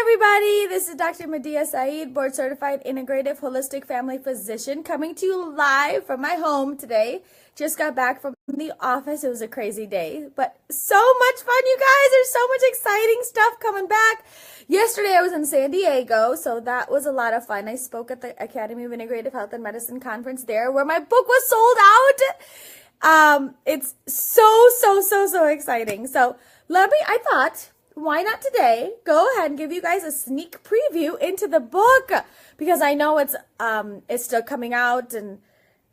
everybody, this is Dr. Madiha Saeed, board certified integrative holistic family physician, coming to you live from my home today. Just got back from the office. It was a crazy day, but so much fun, you guys. There's so much exciting stuff coming back. Yesterday I was in San Diego, so that was a lot of fun. I spoke at the Academy of Integrative Health and Medicine conference there, where my book was sold out. It's so exciting. So I thought, why not today go ahead and give you guys a sneak preview into the book, because I know it's still coming out, and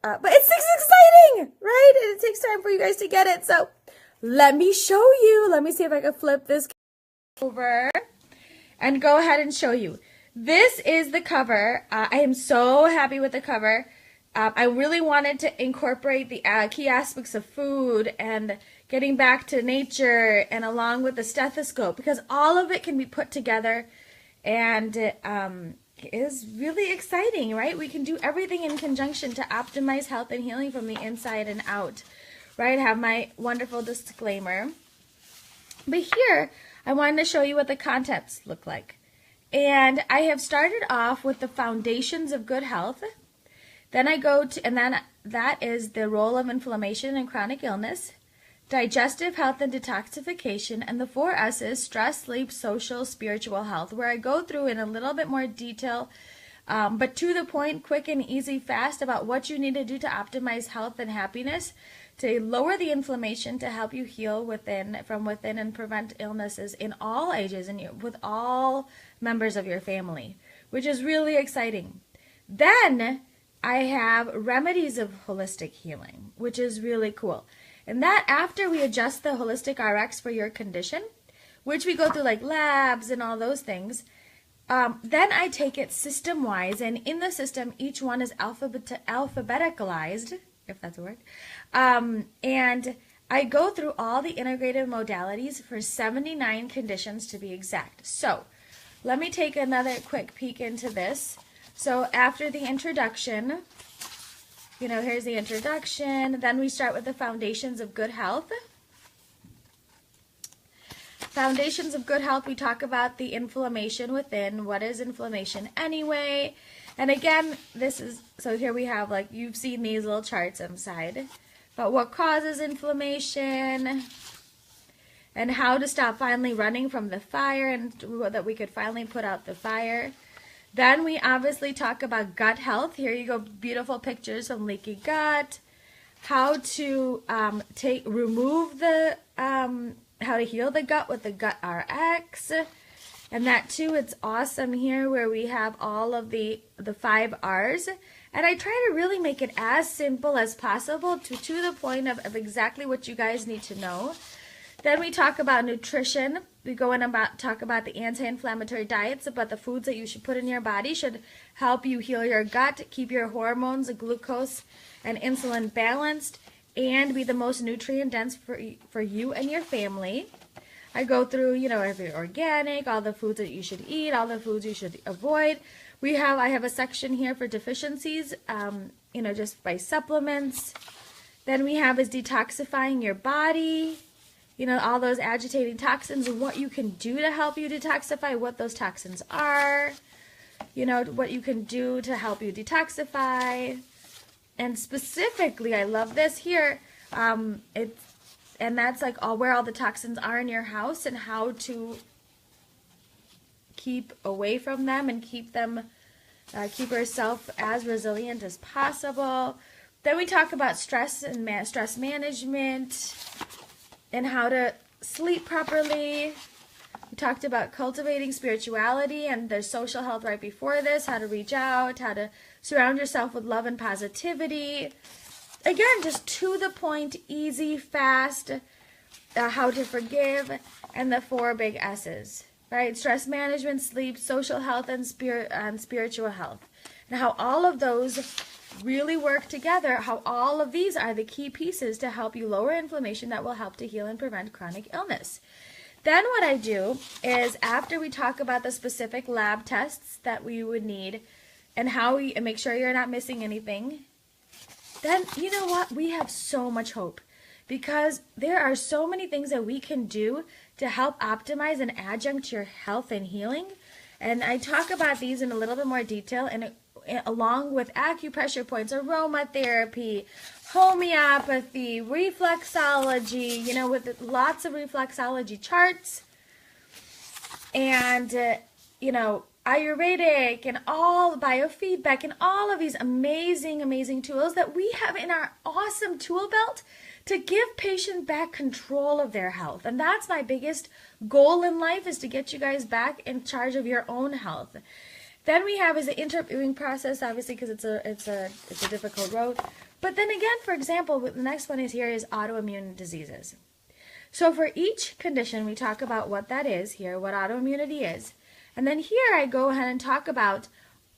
but it's exciting, right? And it takes time for you guys to get it. So let me show you. Let me see if I can flip this over and go ahead and show you. This is the cover. I am so happy with the cover. I really wanted to incorporate the key aspects of food and getting back to nature, and along with the stethoscope, because all of it can be put together and is really exciting, right? We can do everything in conjunction to optimize health and healing from the inside and out, right? I have my wonderful disclaimer. But here, I wanted to show you what the contents look like. And I have started off with the foundations of good health. Then I go to, and then that is the role of inflammation and chronic illness, digestive health and detoxification, and the 4 S's: stress, sleep, social, spiritual health, where I go through in a little bit more detail, but to the point, quick and easy, fast, about what you need to do to optimize health and happiness, to lower the inflammation, to help you heal from within and prevent illnesses in all ages and with all members of your family, which is really exciting. Then I have remedies of holistic healing, which is really cool. And that, after we adjust the holistic RX for your condition, which we go through like labs and all those things, then I take it system-wise, and in the system, each one is alphabeticalized, if that's a word, and I go through all the integrative modalities for 79 conditions to be exact. So let me take another quick peek into this. So after the introduction, here's the introduction. Then we start with the foundations of good health. Foundations of good health, we talk about the inflammation within. What is inflammation anyway? And again, so here we have, like, you've seen these little charts inside. But what causes inflammation, and how to stop finally running from the fire, and that we could finally put out the fire. Then we obviously talk about gut health. Here you go, beautiful pictures from leaky gut. How to remove the, how to heal the gut with the gut RX. And that too, it's awesome here, where we have all of the 5 R's. And I try to really make it as simple as possible to the point of exactly what you guys need to know. Then we talk about nutrition. We go in and talk about the anti-inflammatory diets, about the foods that you should put in your body should help you heal your gut, keep your hormones, glucose, and insulin balanced, and be the most nutrient dense for you and your family. I go through, if you're organic, all the foods that you should eat, all the foods you should avoid. I have a section here for deficiencies, just by supplements. Then we have is detoxifying your body. All those agitating toxins, and what you can do to help you detoxify, what those toxins are, what you can do to help you detoxify. And specifically, I love this here, and that's like where all the toxins are in your house, and how to keep away from them and keep yourself as resilient as possible. Then we talk about stress and stress management, and how to sleep properly. We talked about cultivating spirituality and the social health right before this, how to reach out, how to surround yourself with love and positivity. Again, just to the point, easy, fast, how to forgive, and the 4 big S's, right? Stress management, sleep, social health, and spiritual health. And how all of those really work together, how all of these are the key pieces to help you lower inflammation that will help to heal and prevent chronic illness. Then what I do is, after we talk about the specific lab tests that we would need and how we make sure you're not missing anything, then you know what? We have so much hope, because there are so many things that we can do to help optimize and adjunct your health and healing. And I talk about these in a little bit more detail, and along with acupressure points, aromatherapy, homeopathy, reflexology, you know, with lots of reflexology charts, and, you know, Ayurvedic and all biofeedback and all of these amazing, amazing tools that we have in our awesome tool belt to give patients back control of their health. And that's my biggest goal in life, is to get you guys back in charge of your own health. Then we have is the interviewing process, obviously, because it's a difficult road. But then again, for example, the next one is here is autoimmune diseases. So for each condition, we talk about what that is here, what autoimmunity is. And then here I go ahead and talk about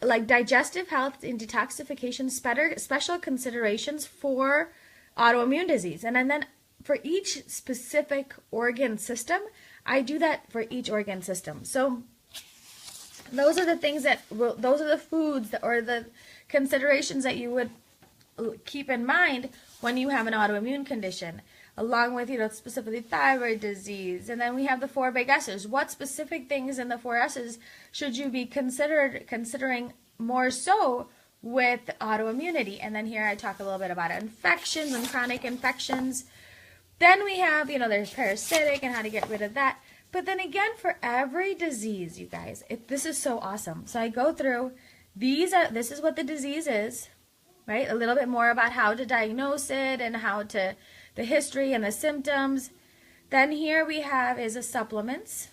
like digestive health and detoxification, special considerations for autoimmune disease. And then for each specific organ system, I do that for each organ system. So those are the things those are the foods or the considerations that you would keep in mind when you have an autoimmune condition, along with, you know, specifically thyroid disease. And then we have the 4 big S's. What specific things in the 4 S's should you be considering more so with autoimmunity? And then here I talk a little bit about infections and chronic infections. Then we have, you know, there's parasitic and how to get rid of that. But then again, for every disease, you guys, this is so awesome. So I go through, this is what the disease is, right? A little bit more about how to diagnose it and the history and the symptoms. Then here we have is the supplements.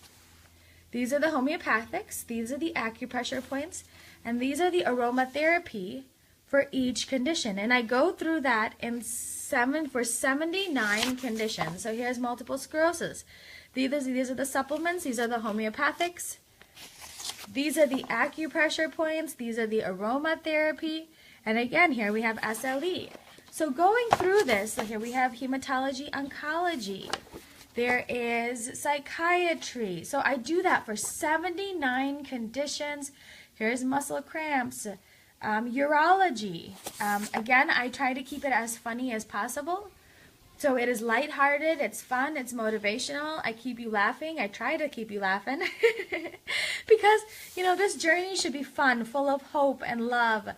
These are the homeopathics. These are the acupressure points. And these are the aromatherapy for each condition. And I go through that for 79 conditions. So here's multiple sclerosis. These are the supplements. These are the homeopathics. These are the acupressure points. These are the aromatherapy. And again, here we have SLE. So going through this, so here we have Hematology Oncology. There is psychiatry. So I do that for 79 conditions. Here's muscle cramps, urology. Again, I try to keep it as funny as possible. So it is lighthearted, it's fun, it's motivational. I keep you laughing. I try to keep you laughing because, you know, this journey should be fun, full of hope and love.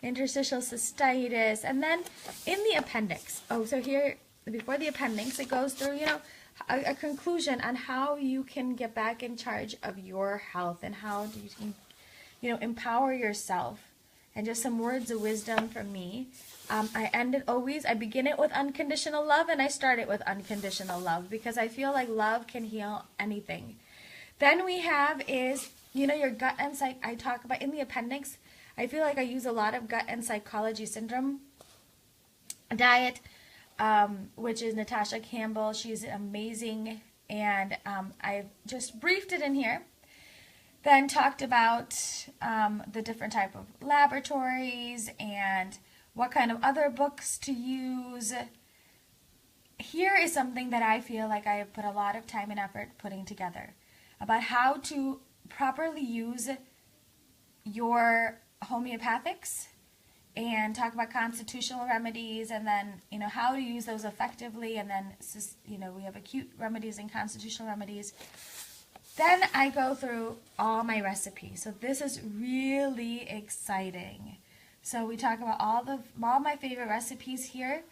Interstitial cystitis, and then in the appendix. Oh, so here, before the appendix, it goes through, you know, a conclusion on how you can get back in charge of your health and how you can, you know, empower yourself. And just some words of wisdom from me. I begin it with unconditional love, and I start it with unconditional love because I feel like love can heal anything. Then we have is, you know, your gut and I talk about in the appendix. I feel like I use a lot of gut and psychology syndrome diet, which is Natasha Campbell. She's amazing, and I've just briefed it in here. Then talked about the different type of laboratories and what kind of other books to use. Here is something that I feel like I have put a lot of time and effort putting together about how to properly use your homeopathics and talk about constitutional remedies, and then, you know, how to use those effectively, and then, you know, we have acute remedies and constitutional remedies. Then I go through all my recipes. So this is really exciting. So we talk about all my favorite recipes here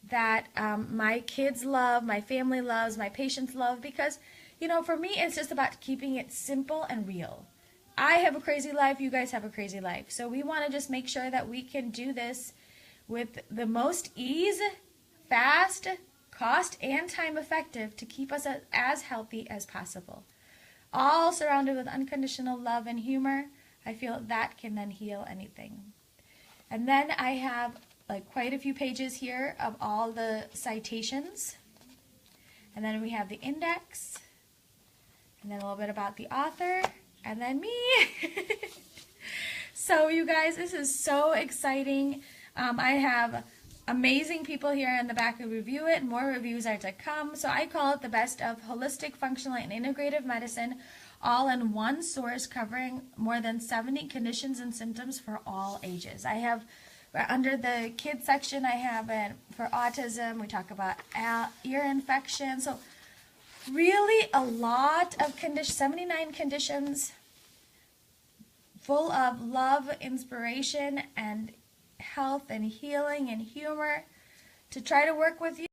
that my kids love, my family loves, my patients love, because, you know, for me, it's just about keeping it simple and real. I have a crazy life. You guys have a crazy life. So we want to just make sure that we can do this with the most ease, fast, cost, and time effective to keep us as healthy as possible. All surrounded with unconditional love and humor. I feel that can then heal anything. And then I have like quite a few pages here of all the citations. And then we have the index. And then a little bit about the author. And then me. So you guys, this is so exciting. I have amazing people here in the back who review it. More reviews are to come. So I call it the best of holistic, functional, and integrative medicine, all in one source covering more than 70 conditions and symptoms for all ages. I have, under the kids section, I have it for autism. We talk about ear infection. So really a lot of conditions, 79 conditions, full of love, inspiration, and health and healing and humor to try to work with you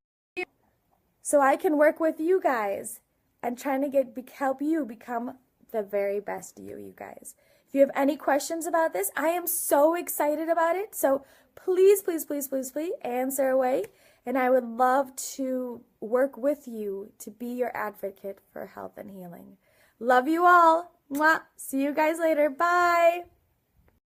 so I can work with you guys and trying to help you become the very best you guys. If you have any questions about this, I am so excited about it. So please, please, please, please, please answer away. And I would love to work with you to be your advocate for health and healing. Love you all. Mwah. See you guys later. Bye.